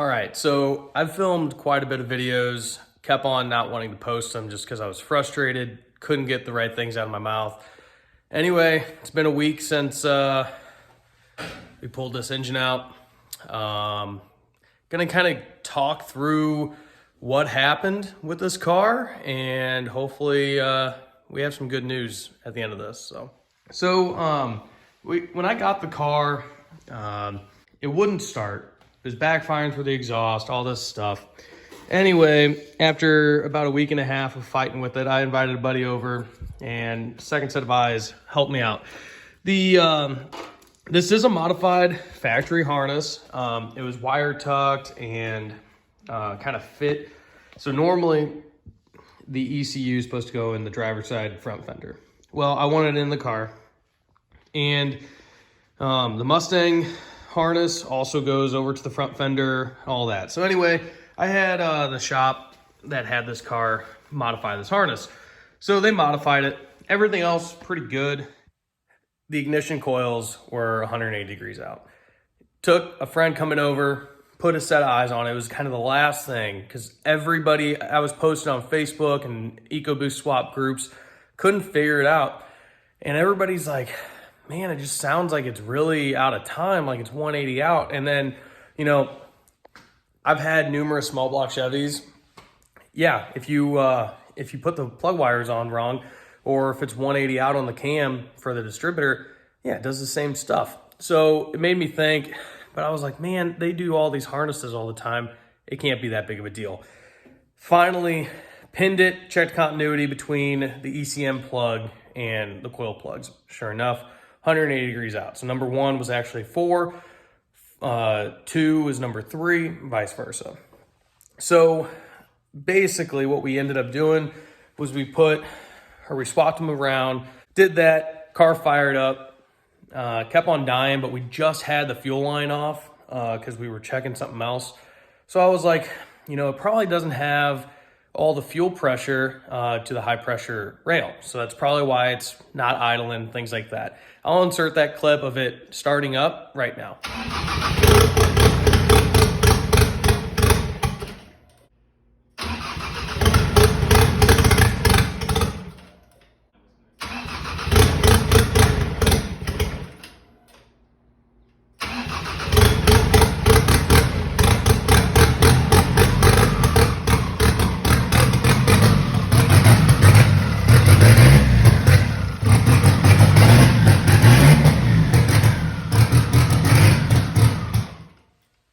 All right, so I've filmed quite a bit of videos, kept on not wanting to post them just because I was frustrated, couldn't get the right things out of my mouth. Anyway, it's been a week since we pulled this engine out. Gonna kind of talk through what happened with this car, and hopefully we have some good news at the end of this. When I got the car, it wouldn't start. It was backfiring through the exhaust, all this stuff. Anyway, after about a week and a half of fighting with it, I invited a buddy over, and second set of eyes helped me out. This is a modified factory harness. It was wire tucked and kind of fit. So normally the ECU is supposed to go in the driver's side front fender. Well, I wanted it in the car, and the Mustang harness also goes over to the front fender, all that. So anyway, I had the shop that had this car modify this harness. So they modified it. Everything else pretty good. The ignition coils were 180 degrees out. Took a friend coming over, put a set of eyes on it. It was kind of the last thing because everybody, I was posting on Facebook and EcoBoost swap groups, couldn't figure it out. And everybody's like, man, it just sounds like it's really out of time, like it's 180 out. And then, you know, I've had numerous small block Chevys. Yeah, if you put the plug wires on wrong, or if it's 180 out on the cam for the distributor, yeah, it does the same stuff. So it made me think, but I was like, man, they do all these harnesses all the time. It can't be that big of a deal. Finally pinned it, checked continuity between the ECM plug and the coil plugs. Sure enough, 180 degrees out. So number one was actually 4, 2 was number 3, vice versa. So basically what we ended up doing was we swapped them around, did that, car fired up, kept on dying, but we just had the fuel line off because we were checking something else. So I was like, you know, it probably doesn't have all the fuel pressure to the high pressure rail. So that's probably why it's not idling, things like that. I'll insert that clip of it starting up right now.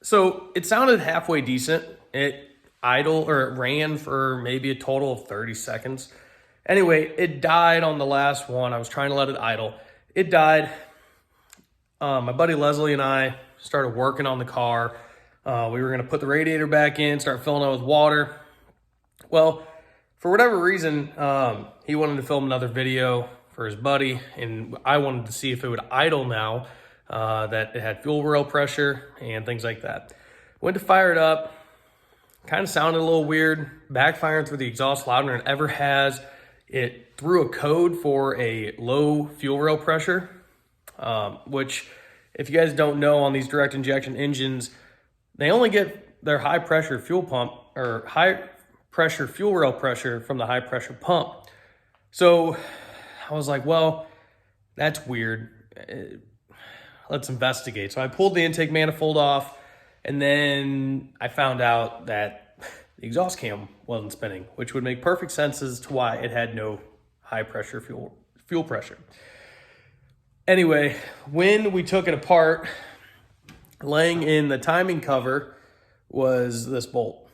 So it sounded halfway decent. It ran for maybe a total of 30 seconds. Anyway, it died on the last one. I was trying to let it idle. It died. My buddy Leslie and I started working on the car. We were gonna put the radiator back in, start filling it with water. Well, for whatever reason, he wanted to film another video for his buddy, and I wanted to see if it would idle now. That it had fuel rail pressure and things like that. Went to fire it up, kind of sounded a little weird, backfiring through the exhaust louder than it ever has. It threw a code for a low fuel rail pressure, which if you guys don't know, on these direct injection engines, they only get their high pressure fuel pump or high pressure fuel rail pressure from the high pressure pump. So I was like, well, that's weird. Let's investigate. So I pulled the intake manifold off, and then I found out that the exhaust cam wasn't spinning, which would make perfect sense as to why it had no high pressure fuel pressure. Anyway, when we took it apart, laying in the timing cover was this bolt.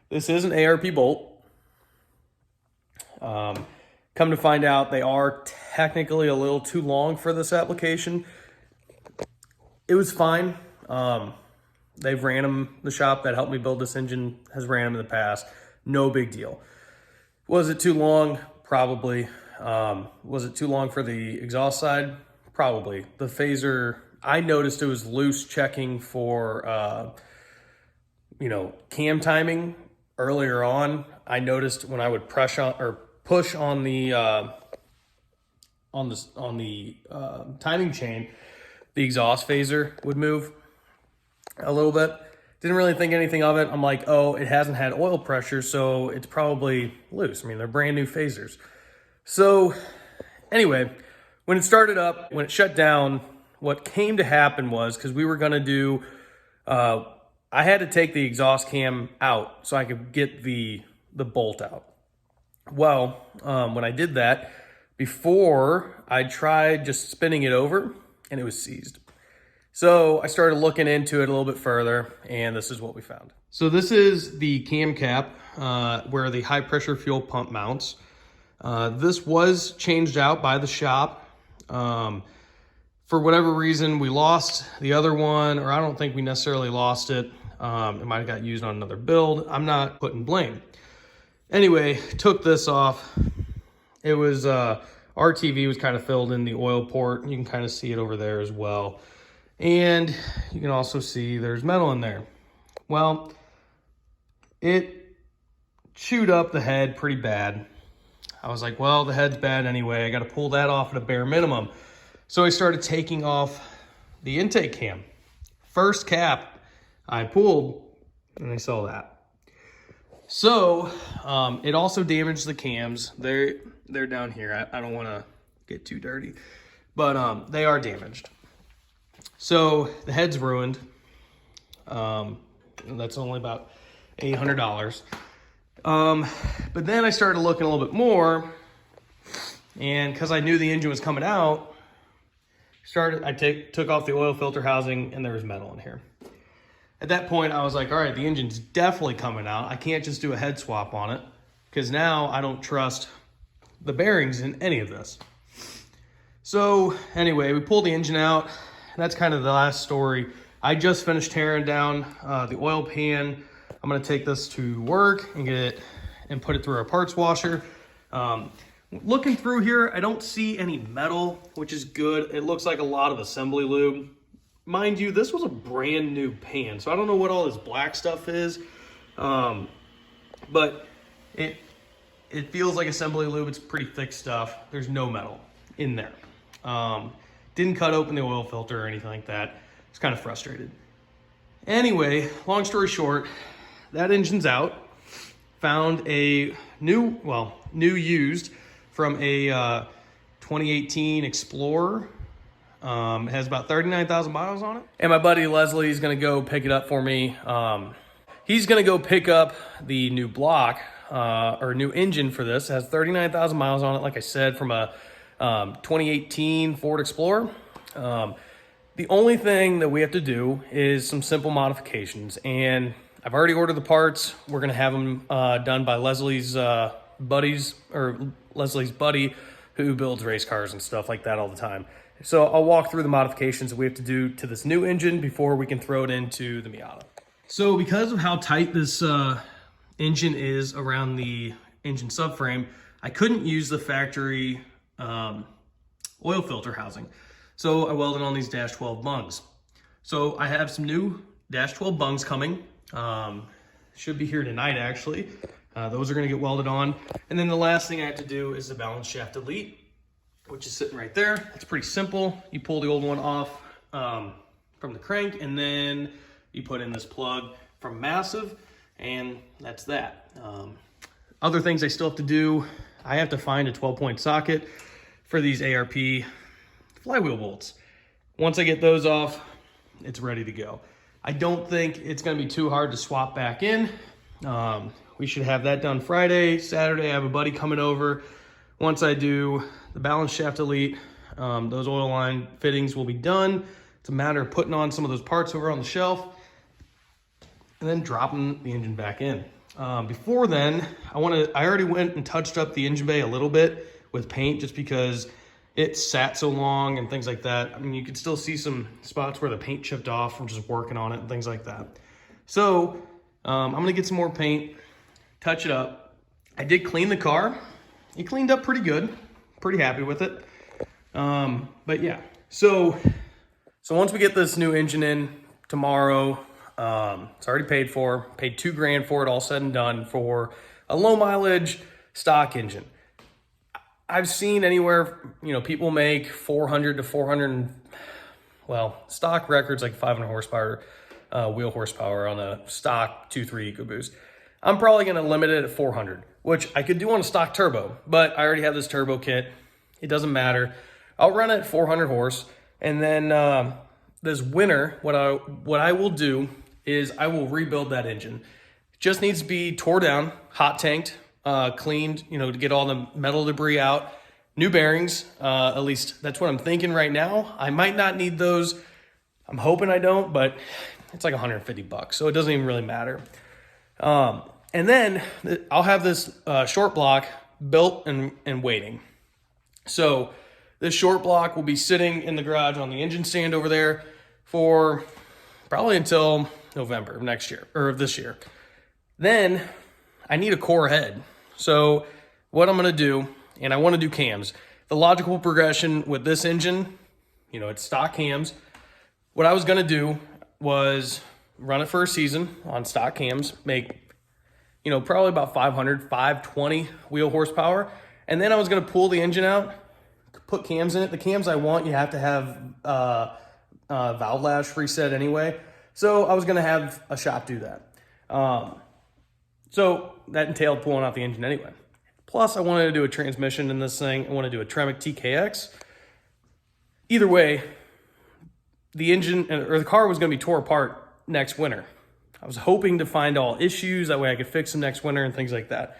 This is an ARP bolt. Come to find out, they are technically a little too long for this application. It was fine. They've ran them, the shop that helped me build this engine has ran them in the past. No big deal. Was it too long? Probably. Was it too long for the exhaust side? Probably. The phaser, I noticed it was loose checking for, cam timing earlier on. I noticed when I would push on the timing chain, the exhaust phaser would move. a little bit. Didn't really think anything of it. I'm like, oh, it hasn't had oil pressure, so it's probably loose. I mean, they're brand new phasers. So anyway, when it started up, when it shut down, what came to happen was, because we were gonna do, I had to take the exhaust cam out so I could get the bolt out. Well, when I did that, before I tried just spinning it over and it was seized. So I started looking into it a little bit further, and this is what we found. So this is the cam cap where the high pressure fuel pump mounts. This was changed out by the shop. For whatever reason, we lost the other one, or I don't think we necessarily lost it. It might have got used on another build. I'm not putting blame. Anyway, took this off. It was, RTV was kind of filled in the oil port. You can kind of see it over there as well. And you can also see there's metal in there. Well, it chewed up the head pretty bad. I was like, well, the head's bad anyway. I got to pull that off at a bare minimum. So I started taking off the intake cam. First cap I pulled, and I saw that. So it also damaged the cams. They're down here. I don't want to get too dirty, but they are damaged. So the head's ruined. That's only about $800. But then I started looking a little bit more, and because I knew the engine was coming out, I took off the oil filter housing, and there was metal in here. At that point, I was like, all right, the engine's definitely coming out. I can't just do a head swap on it, because now I don't trust the bearings in any of this. So anyway, we pulled the engine out. That's kind of the last story. I just finished tearing down the oil pan. I'm gonna take this to work and get it and put it through our parts washer. Looking through here, I don't see any metal, which is good. It looks like a lot of assembly lube. Mind you, this was a brand new pan, so I don't know what all this black stuff is, but it feels like assembly lube. It's pretty thick stuff. There's no metal in there. Didn't cut open the oil filter or anything like that. It's kind of frustrated. Anyway, long story short, that engine's out. Found a new used from a 2018 Explorer. It has about 39,000 miles on it. And my buddy Leslie is gonna go pick it up for me. He's gonna go pick up the new block, or new engine for this. It has 39,000 miles on it, like I said, from a 2018 Ford Explorer. The only thing that we have to do is some simple modifications, and I've already ordered the parts. We're gonna have them done by Leslie's buddies, or Leslie's buddy, who builds race cars and stuff like that all the time. So I'll walk through the modifications that we have to do to this new engine before we can throw it into the Miata. So because of how tight this engine is around the engine subframe, I couldn't use the factory oil filter housing. So I welded on these dash 12 bungs. So I have some new dash 12 bungs coming. Should be here tonight, actually. Those are gonna get welded on. And then the last thing I have to do is the balance shaft delete, which is sitting right there. It's pretty simple. You pull the old one off from the crank, and then you put in this plug from Massive, and that's that. Other things I still have to do, I have to find a 12-point socket for these ARP flywheel bolts. Once I get those off, it's ready to go. I don't think it's gonna be too hard to swap back in. We should have that done Friday. Saturday, I have a buddy coming over. Once I do the balance shaft delete, those oil line fittings will be done. It's a matter of putting on some of those parts over on the shelf and then dropping the engine back in. Before then, I already went and touched up the engine bay a little bit with paint, just because it sat so long and things like that. I mean, you can still see some spots where the paint chipped off from just working on it and things like that. So I'm gonna get some more paint, touch it up. I did clean the car. It cleaned up pretty good. Pretty happy with it. But yeah, so once we get this new engine in tomorrow, it's already paid for. Paid $2,000 for it, all said and done, for a low mileage stock engine. I've seen anywhere, people make 400 to 400, well, stock records like 500 horsepower wheel horsepower on a stock 2.3 EcoBoost. I'm probably gonna limit it at 400, which I could do on a stock turbo, but I already have this turbo kit. It doesn't matter. I'll run it at 400 horse, and then this winter, what I will do is I will rebuild that engine. It just needs to be tore down, hot tanked, cleaned, to get all the metal debris out. New bearings, at least that's what I'm thinking right now. I might not need those. I'm hoping I don't, but it's like $150, so it doesn't even really matter. And then I'll have this short block built and waiting. So this short block will be sitting in the garage on the engine stand over there for probably until November of next year, or of this year. Then I need a core head. So what I'm gonna do, and I wanna do cams. The logical progression with this engine, it's stock cams. What I was gonna do was run it for a season on stock cams, make, probably about 520 wheel horsepower. And then I was gonna pull the engine out, put cams in it. The cams I want, you have to have valve lash reset anyway. So I was gonna have a shop do that. So that entailed pulling out the engine anyway. Plus I wanted to do a transmission in this thing. I want to do a Tremec TKX. Either way, the engine or the car was gonna be tore apart next winter. I was hoping to find all issues. That way I could fix them next winter and things like that.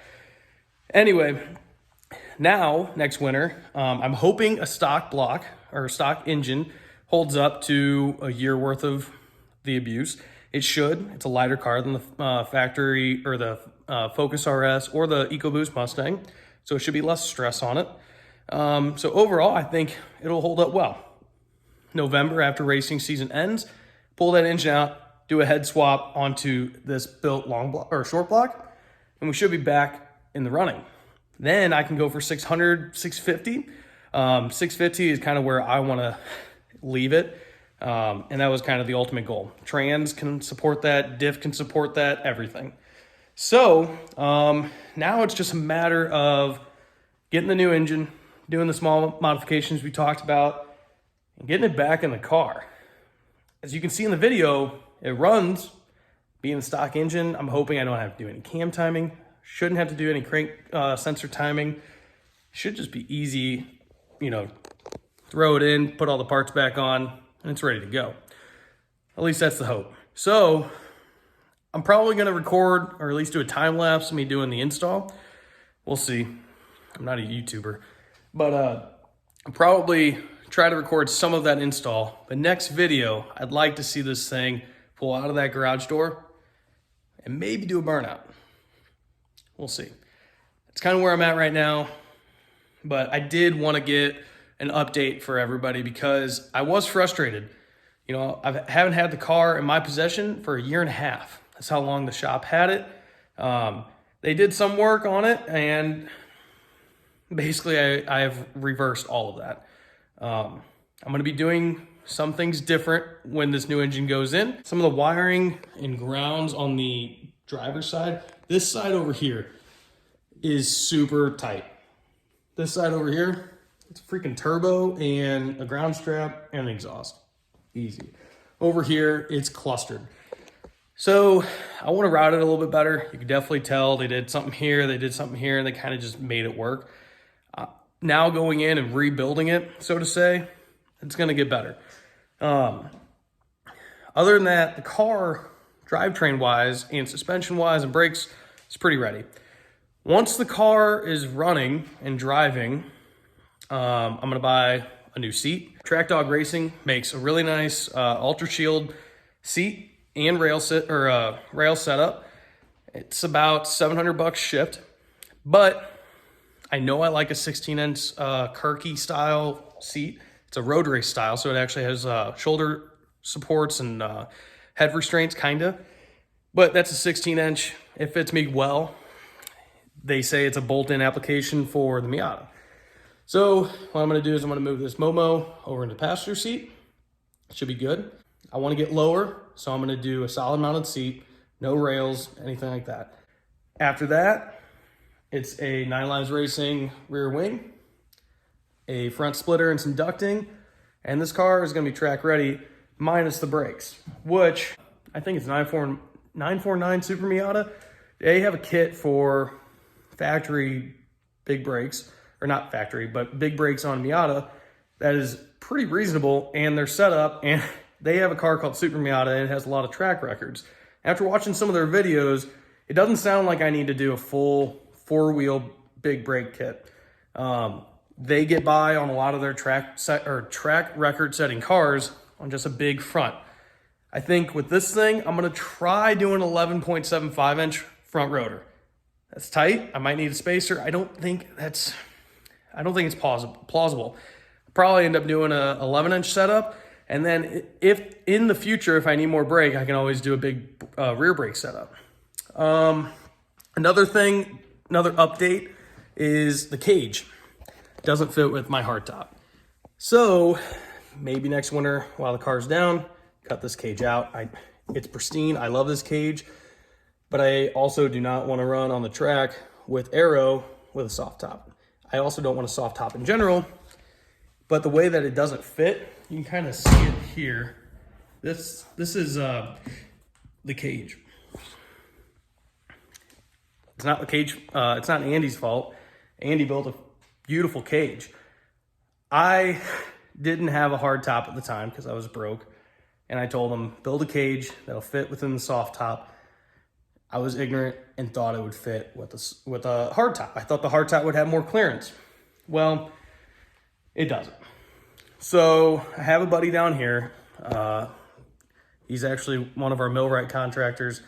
Anyway, now, next winter, I'm hoping a stock block or a stock engine holds up to a year worth of the abuse. It should. It's a lighter car than the factory or the Focus RS or the EcoBoost Mustang, so it should be less stress on it. So overall, I think it'll hold up well. November, after racing season ends, pull that engine out, do a head swap onto this built long block or short block, and we should be back in the running. Then I can go for 600, 650. 650 is kind of where I want to leave it. And that was kind of the ultimate goal. Trans can support that, diff can support that, everything. So now it's just a matter of getting the new engine, doing the small modifications we talked about, and getting it back in the car. As you can see in the video, it runs, being a stock engine. I'm hoping I don't have to do any cam timing. Shouldn't have to do any crank sensor timing. Should just be easy, throw it in, put all the parts back on, and it's ready to go. At least that's the hope. So I'm probably gonna record, or at least do a time lapse of me doing the install. We'll see. I'm not a YouTuber, but I'll probably try to record some of that install. The next video, I'd like to see this thing pull out of that garage door and maybe do a burnout. We'll see. It's kind of where I'm at right now, but I did want to get an update for everybody because I was frustrated. I haven't had the car in my possession for a year and a half. That's how long the shop had it. They did some work on it, and basically I have reversed all of that. I'm going to be doing some things different when this new engine goes in. Some of the wiring and grounds on the driver's side, this side over here is super tight. This side over here, it's a freaking turbo and a ground strap and an exhaust. Easy. Over here, it's clustered. So I want to route it a little bit better. You can definitely tell they did something here, they did something here, and they kind of just made it work. Now going in and rebuilding it, so to say, it's going to get better. Other than that, the car, drivetrain-wise and suspension-wise and brakes, is pretty ready. Once the car is running and driving, I'm going to buy a new seat. Track Dog Racing makes a really nice Ultra Shield seat and rail setup. It's about $700 shipped, but I know I like a 16-inch Kirky style seat. It's a road race style, so it actually has shoulder supports and head restraints, kinda. But that's a 16-inch. It fits me well. They say it's a bolt-in application for the Miata. So what I'm gonna do is I'm gonna move this Momo over into the passenger seat. Should be good. I wanna get lower, so I'm gonna do a solid mounted seat, no rails, anything like that. After that, it's a 9 Lives Racing rear wing, a front splitter and some ducting, and this car is gonna be track ready minus the brakes, which I think it's 949 Super Miata. They have a kit for factory big brakes, or not factory, but big brakes on Miata that is pretty reasonable, and they're set up, and they have a car called Super Miata, and it has a lot of track records. After watching some of their videos, it doesn't sound like I need to do a full 4-wheel big brake kit. They get by on a lot of their track record setting cars on just a big front. I think with this thing, I'm gonna try doing 11.75 inch front rotor. That's tight. I might need a spacer. I don't think it's plausible. Probably end up doing a 11 inch setup. And then if in the future, if I need more brake, I can always do a big rear brake setup. Another update is the cage. Doesn't fit with my hardtop. So maybe next winter while the car's down, cut this cage out. It's pristine. I love this cage, but I also do not want to run on the track with aero with a soft top. I also don't want a soft top in general, but the way that it doesn't fit, you can kind of see it here. This is the cage. It's not the cage. It's not Andy's fault. Andy built a beautiful cage. I didn't have a hard top at the time because I was broke, and I told him build a cage that'll fit within the soft top. I was ignorant and thought it would fit with a hard top. I thought the hard top would have more clearance. Well, it doesn't. So I have a buddy down here. He's actually one of our millwright contractors.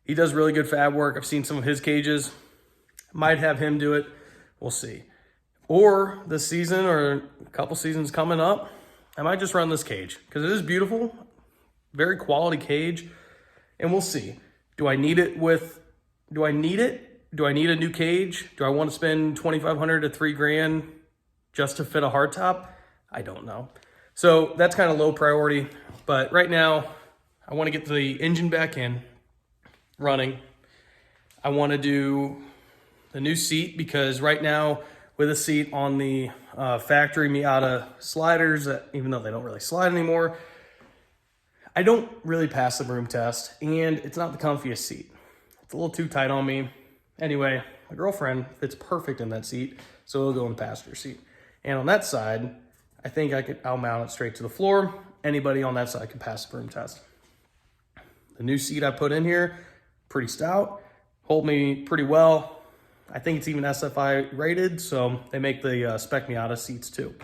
He does really good fab work. I've seen some of his cages. Might have him do it. We'll see. Or this season or a couple seasons coming up, I might just run this cage because it is beautiful, very quality cage, and we'll see. Do I need it? Do I need a new cage? Do I want to spend $2,500 to $3,000 just to fit a hardtop? I don't know. So that's kind of low priority, but right now I want to get the engine back in running. I want to do the new seat because right now with a seat on the factory Miata sliders, even though they don't really slide anymore, I don't really pass the broom test, and it's not the comfiest seat. It's a little too tight on me. Anyway, my girlfriend fits perfect in that seat, so it'll go in the passenger seat. And on that side, I think I'll mount it straight to the floor. Anybody on that side can pass the broom test. The new seat I put in here, pretty stout, hold me pretty well. I think it's even SFI rated, so they make the spec Miata seats too.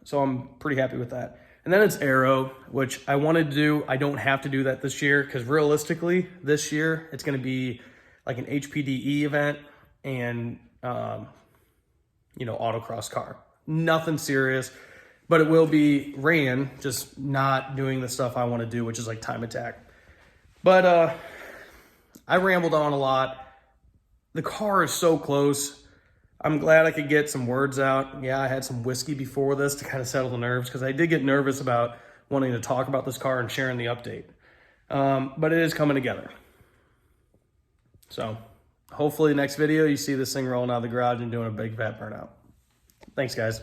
So I'm pretty happy with that. And then it's aero, which I wanted to do. I don't have to do that this year because realistically, this year it's going to be like an HPDE event and autocross car. Nothing serious, but it will be ran, just not doing the stuff I want to do, which is like time attack. But I rambled on a lot. The car is so close. I'm glad I could get some words out. Yeah, I had some whiskey before this to kind of settle the nerves because I did get nervous about wanting to talk about this car and sharing the update. But it is coming together. So hopefully next video you see this thing rolling out of the garage and doing a big fat burnout. Thanks, guys.